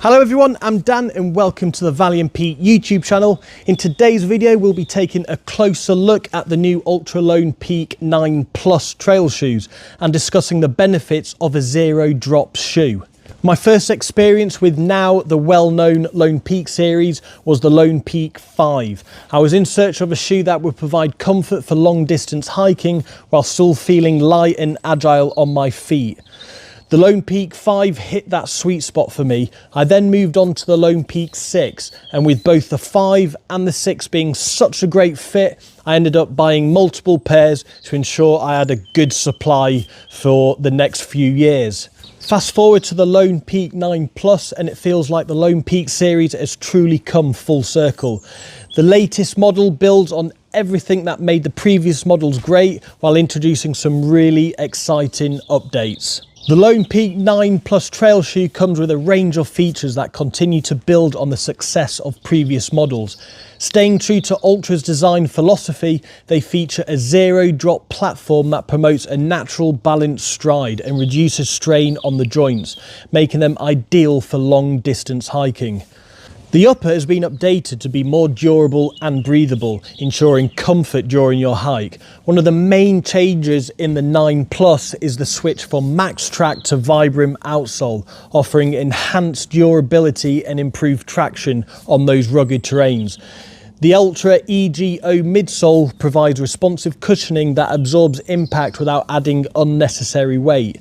Hello everyone, I'm Dan and welcome to the Valiant Peak YouTube channel. In today's video, we'll be taking a closer look at the new Altra Lone Peak 9 Plus trail shoes and discussing the benefits of a zero drop shoe. My first experience with now the well-known Lone Peak series was the Lone Peak 5. I was in search of a shoe that would provide comfort for long distance hiking while still feeling light and agile on my feet. The Lone Peak 5 hit that sweet spot for me. I then moved on to the Lone Peak 6, and with both the 5 and the 6 being such a great fit, I ended up buying multiple pairs to ensure I had a good supply for the next few years. Fast forward to the Lone Peak 9 Plus and it feels like the Lone Peak series has truly come full circle. The latest model builds on everything that made the previous models great while introducing some really exciting updates. The Lone Peak 9 Plus trail shoe comes with a range of features that continue to build on the success of previous models. Staying true to Altra's design philosophy, they feature a zero drop platform that promotes a natural balanced stride and reduces strain on the joints, making them ideal for long distance hiking. The upper has been updated to be more durable and breathable, ensuring comfort during your hike. One of the main changes in the 9 Plus is the switch from Max Track to Vibram outsole, offering enhanced durability and improved traction on those rugged terrains. The Ultra EGO midsole provides responsive cushioning that absorbs impact without adding unnecessary weight.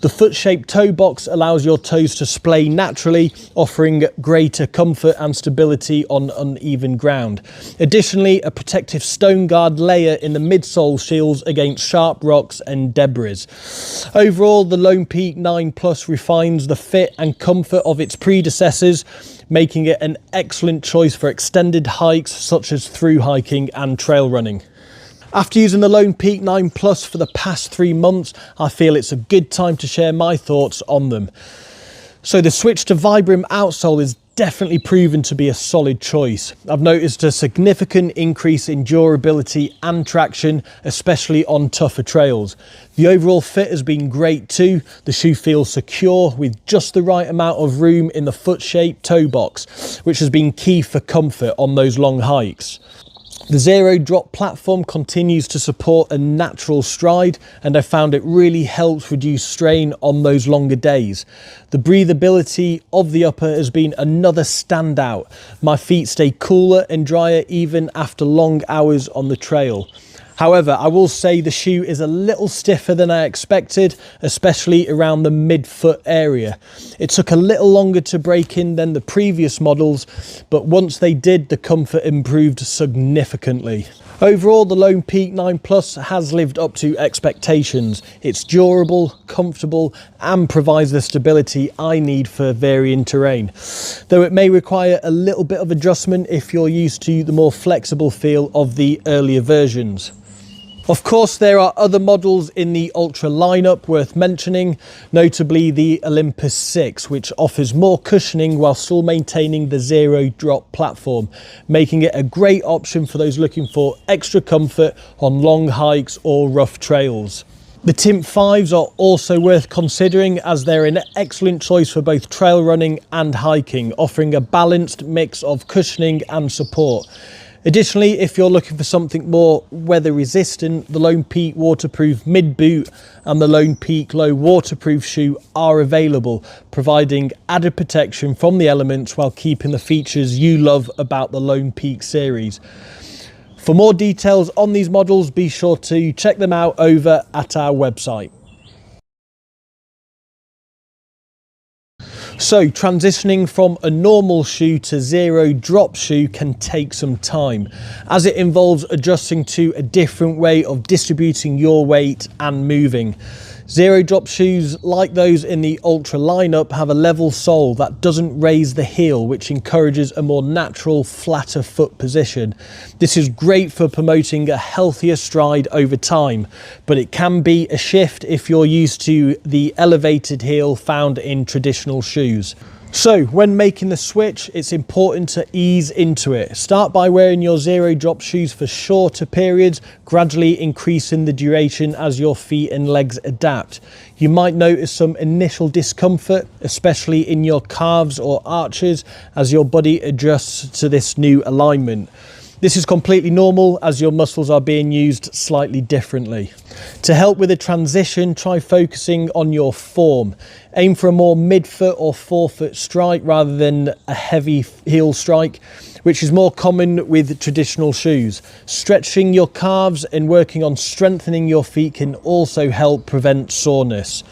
The foot-shaped toe box allows your toes to splay naturally, offering greater comfort and stability on uneven ground. Additionally, a protective stone guard layer in the midsole shields against sharp rocks and debris. Overall, the Lone Peak 9 Plus refines the fit and comfort of its predecessors, making it an excellent choice for extended hikes such as through hiking and trail running. After using the Lone Peak 9 Plus for the past 3 months, I feel it's a good time to share my thoughts on them. So the switch to Vibram outsole is definitely proven to be a solid choice. I've noticed a significant increase in durability and traction, especially on tougher trails. The overall fit has been great too. The shoe feels secure with just the right amount of room in the foot-shaped toe box, which has been key for comfort on those long hikes. The zero drop platform continues to support a natural stride, and I found it really helps reduce strain on those longer days. The breathability of the upper has been another standout. My feet stay cooler and drier even after long hours on the trail. However, I will say the shoe is a little stiffer than I expected, especially around the mid-foot area. It took a little longer to break in than the previous models, but once they did, the comfort improved significantly. Overall, the Lone Peak 9 Plus has lived up to expectations. It's durable, comfortable, and provides the stability I need for varying terrain, though it may require a little bit of adjustment if you're used to the more flexible feel of the earlier versions. Of course, there are other models in the Ultra lineup worth mentioning, notably the Olympus 6, which offers more cushioning while still maintaining the zero drop platform, making it a great option for those looking for extra comfort on long hikes or rough trails. The Timp 5s are also worth considering as they're an excellent choice for both trail running and hiking, offering a balanced mix of cushioning and support. Additionally, if you're looking for something more weather resistant, the Lone Peak Waterproof Mid Boot and the Lone Peak Low Waterproof shoe are available, providing added protection from the elements while keeping the features you love about the Lone Peak series. For more details on these models, be sure to check them out over at our website. So transitioning from a normal shoe to zero drop shoe can take some time, as it involves adjusting to a different way of distributing your weight and moving. Zero drop shoes like those in the Ultra lineup have a level sole that doesn't raise the heel, which encourages a more natural, flatter foot position. This is great for promoting a healthier stride over time, but it can be a shift if you're used to the elevated heel found in traditional shoes. So when making the switch, it's important to ease into it. Start by wearing your zero drop shoes for shorter periods, gradually increasing the duration as your feet and legs adapt. You might notice some initial discomfort, especially in your calves or arches, as your body adjusts to this new alignment. This is completely normal as your muscles are being used slightly differently. To help with the transition, try focusing on your form. Aim for a more mid-foot or forefoot strike rather than a heavy heel strike, which is more common with traditional shoes. Stretching your calves and working on strengthening your feet can also help prevent soreness.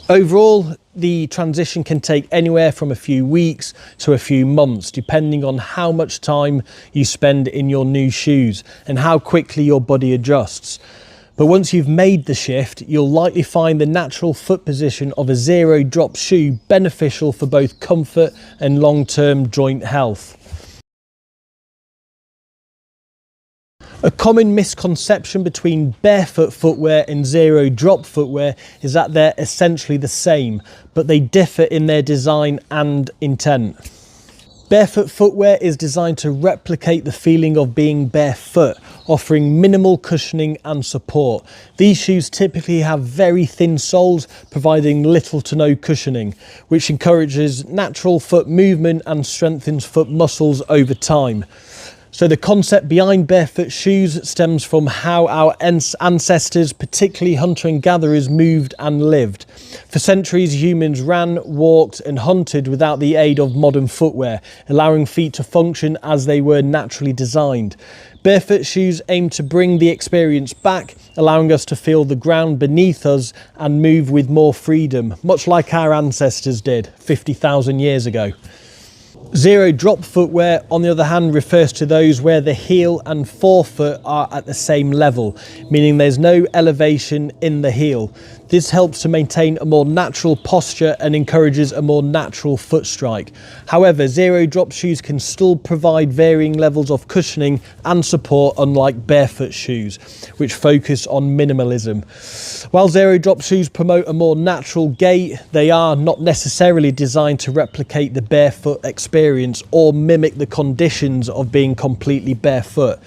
Overall, the transition can take anywhere from a few weeks to a few months, depending on how much time you spend in your new shoes and how quickly your body adjusts. But once you've made the shift, you'll likely find the natural foot position of a zero drop shoe beneficial for both comfort and long-term joint health. A common misconception between barefoot footwear and zero drop footwear is that they're essentially the same, but they differ in their design and intent. Barefoot footwear is designed to replicate the feeling of being barefoot, offering minimal cushioning and support. These shoes typically have very thin soles, providing little to no cushioning, which encourages natural foot movement and strengthens foot muscles over time. So the concept behind barefoot shoes stems from how our ancestors, particularly hunter and gatherers, moved and lived. For centuries, humans ran, walked and hunted without the aid of modern footwear, allowing feet to function as they were naturally designed. Barefoot shoes aim to bring the experience back, allowing us to feel the ground beneath us and move with more freedom, much like our ancestors did 50,000 years ago. Zero drop footwear, on the other hand, refers to those where the heel and forefoot are at the same level, meaning there's no elevation in the heel. This helps to maintain a more natural posture and encourages a more natural foot strike. However, zero drop shoes can still provide varying levels of cushioning and support, unlike barefoot shoes, which focus on minimalism. While zero drop shoes promote a more natural gait, they are not necessarily designed to replicate the barefoot experience or mimic the conditions of being completely barefoot.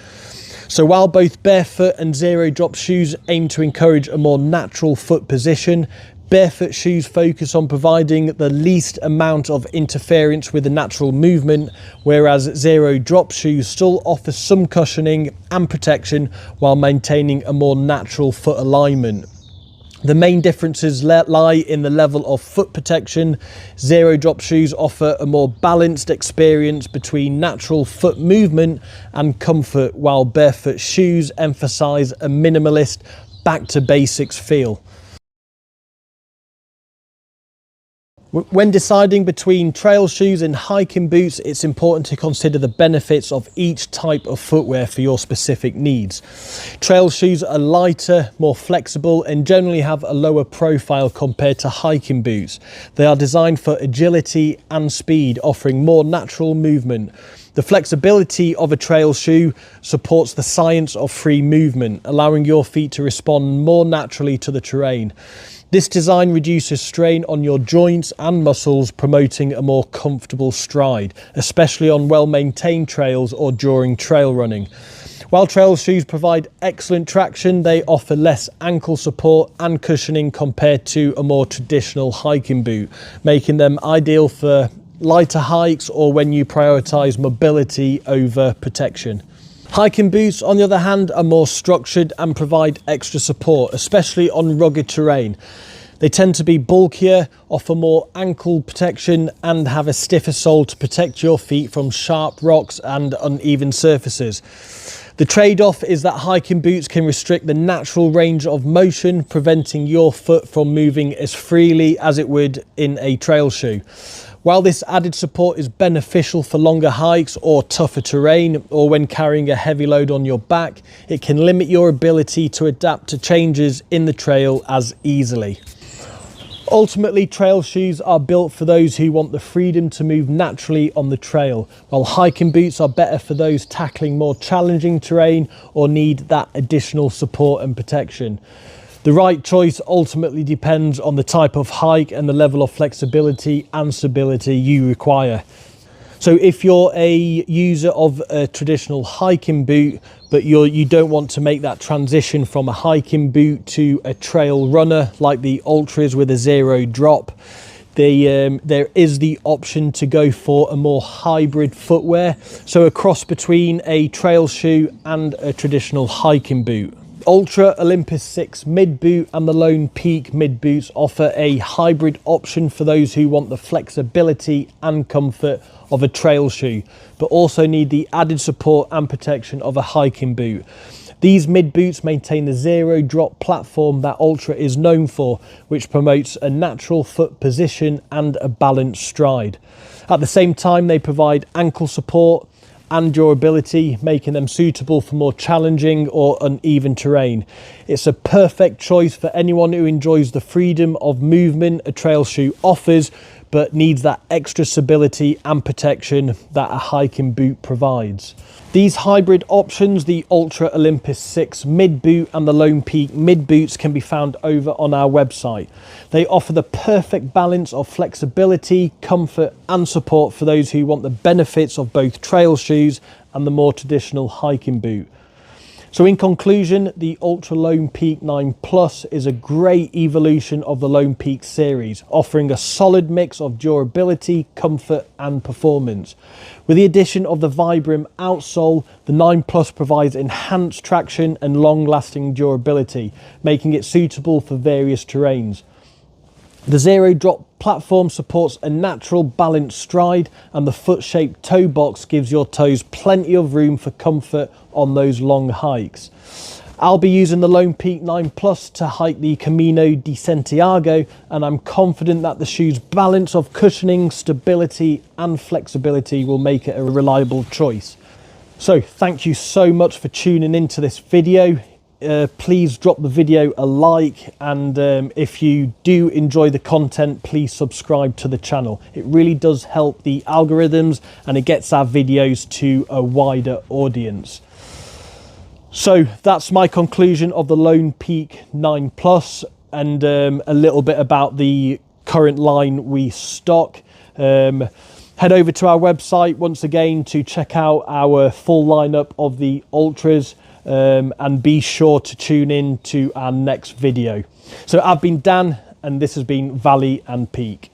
So while both barefoot and zero drop shoes aim to encourage a more natural foot position, barefoot shoes focus on providing the least amount of interference with the natural movement, whereas zero drop shoes still offer some cushioning and protection while maintaining a more natural foot alignment. The main differences lie in the level of foot protection. Zero drop shoes offer a more balanced experience between natural foot movement and comfort, while barefoot shoes emphasize a minimalist, back to basics feel. When deciding between trail shoes and hiking boots, it's important to consider the benefits of each type of footwear for your specific needs. Trail shoes are lighter, more flexible, and generally have a lower profile compared to hiking boots. They are designed for agility and speed, offering more natural movement. The flexibility of a trail shoe supports the science of free movement, allowing your feet to respond more naturally to the terrain. This design reduces strain on your joints and muscles, promoting a more comfortable stride, especially on well-maintained trails or during trail running. While trail shoes provide excellent traction, they offer less ankle support and cushioning compared to a more traditional hiking boot, making them ideal for lighter hikes or when you prioritize mobility over protection. Hiking boots, on the other hand, are more structured and provide extra support, especially on rugged terrain. They tend to be bulkier, offer more ankle protection, and have a stiffer sole to protect your feet from sharp rocks and uneven surfaces. The trade-off is that hiking boots can restrict the natural range of motion, preventing your foot from moving as freely as it would in a trail shoe. While this added support is beneficial for longer hikes or tougher terrain, or when carrying a heavy load on your back, it can limit your ability to adapt to changes in the trail as easily. Ultimately, trail shoes are built for those who want the freedom to move naturally on the trail, while hiking boots are better for those tackling more challenging terrain or need that additional support and protection. The right choice ultimately depends on the type of hike and the level of flexibility and stability you require. So if you're a user of a traditional hiking boot, but you don't want to make that transition from a hiking boot to a trail runner like the Ultras with a zero drop, there is the option to go for a more hybrid footwear, so a cross between a trail shoe and a traditional hiking boot. Ultra, Olympus 6 mid boot and the Lone Peak mid boots offer a hybrid option for those who want the flexibility and comfort of a trail shoe, but also need the added support and protection of a hiking boot. These mid boots maintain the zero drop platform that Ultra is known for, which promotes a natural foot position and a balanced stride. At the same time, they provide ankle support and durability, making them suitable for more challenging or uneven terrain. It's a perfect choice for anyone who enjoys the freedom of movement a trail shoe offers, but needs that extra stability and protection that a hiking boot provides. These hybrid options, the Ultra Olympus 6 mid boot and the Lone Peak mid boots, can be found over on our website. They offer the perfect balance of flexibility, comfort and support for those who want the benefits of both trail shoes and the more traditional hiking boot. So in conclusion, the Altra Lone Peak 9 Plus is a great evolution of the Lone Peak series, offering a solid mix of durability, comfort and performance. With the addition of the Vibram outsole, the 9 Plus provides enhanced traction and long-lasting durability, making it suitable for various terrains. The zero drop platform supports a natural balanced stride, and the foot-shaped toe box gives your toes plenty of room for comfort on those long hikes. I'll be using the Lone Peak 9 Plus to hike the Camino de Santiago, and I'm confident that the shoe's balance of cushioning, stability and flexibility will make it a reliable choice. So thank you so much for tuning into this video. Please drop the video a like, and if you do enjoy the content, please subscribe to the channel. It really does help the algorithms and it gets our videos to a wider audience. So that's my conclusion of the Lone Peak 9 Plus and a little bit about the current line we stock. Head over to our website once again to check out our full lineup of the Ultras. And be sure to tune in to our next video. So I've been Dan, and this has been Valley and Peak.